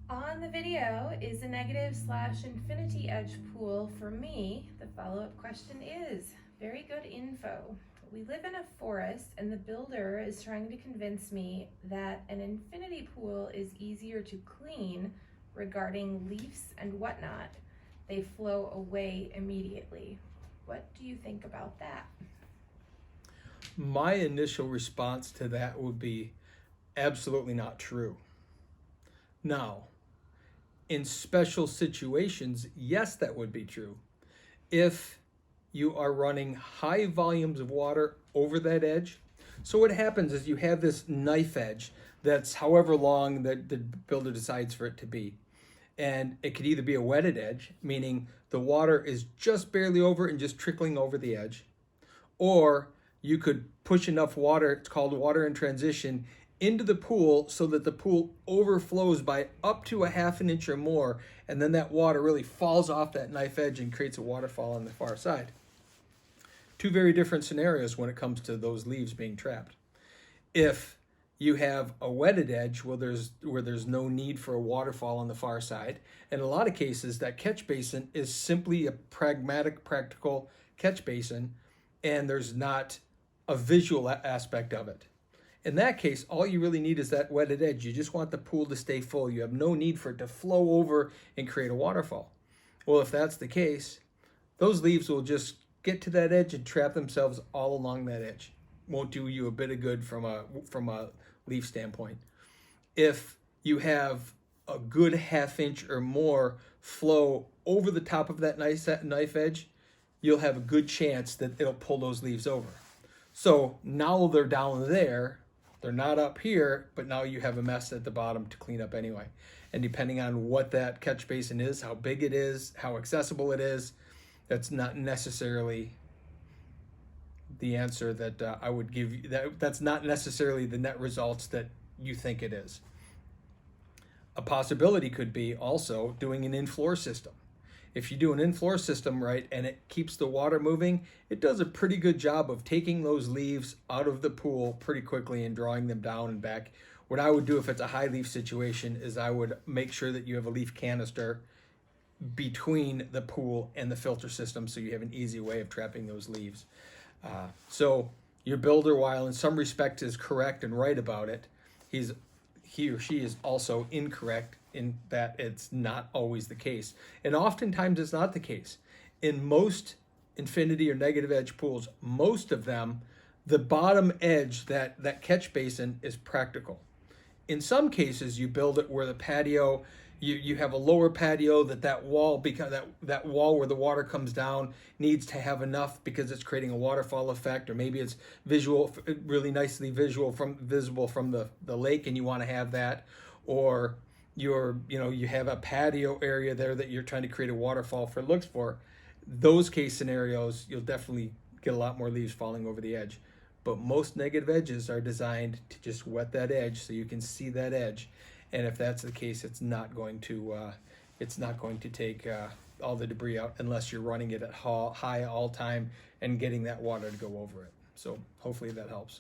On the video, is a negative/infinity edge pool for me? The follow-up question is, very good info. We live in a forest and the builder is trying to convince me that an infinity pool is easier to clean regarding leaves and whatnot. They flow away immediately. What do you think about that? My initial response to that would be absolutely not true. Now, in special situations, yes, that would be true. If you are running high volumes of water over that edge, so what happens is you have this knife edge that's however long that the builder decides for it to be. And it could either be a wetted edge, meaning the water is just barely over and just trickling over the edge, or you could push enough water, it's called water in transition, into the pool so that the pool overflows by up to a half an inch or more, and then that water really falls off that knife edge and creates a waterfall on the far side. Two very different scenarios when it comes to those leaves being trapped. If you have a wetted edge where there's no need for a waterfall on the far side, in a lot of cases that catch basin is simply a practical catch basin, and there's not a visual aspect of it. In that case, all you really need is that wetted edge. You just want the pool to stay full. You have no need for it to flow over and create a waterfall. Well, if that's the case, those leaves will just get to that edge and trap themselves all along that edge. Won't do you a bit of good from a leaf standpoint. If you have a good half inch or more flow over the top of that knife edge, you'll have a good chance that it'll pull those leaves over. So now they're down there, they're not up here, but now you have a mess at the bottom to clean up anyway. And depending on what that catch basin is, how big it is, how accessible it is, that's not necessarily the answer that I would give you. That's not necessarily the net results that you think it is. A possibility could be also doing an in-floor system. If you do an in-floor system right and it keeps the water moving, it does a pretty good job of taking those leaves out of the pool pretty quickly and drawing them down and back. What I would do if it's a high leaf situation is I would make sure that you have a leaf canister between the pool and the filter system so you have an easy way of trapping those leaves. So your builder, while in some respect is correct and right about it, he or she is also incorrect in that it's not always the case. And oftentimes it's not the case. In most infinity or negative edge pools, most of them, the bottom edge, that catch basin is practical. In some cases, you build it where the patio, you have a lower patio that wall, because that wall where the water comes down needs to have enough because it's creating a waterfall effect, or maybe it's really nicely visible from the lake and you want to have that, or you have a patio area there that you're trying to create a waterfall for. Those case scenarios, you'll definitely get a lot more leaves falling over the edge. But most negative edges are designed to just wet that edge so you can see that edge. And if that's the case, it's not going to take all the debris out unless you're running it at high all time and getting that water to go over it. So hopefully that helps.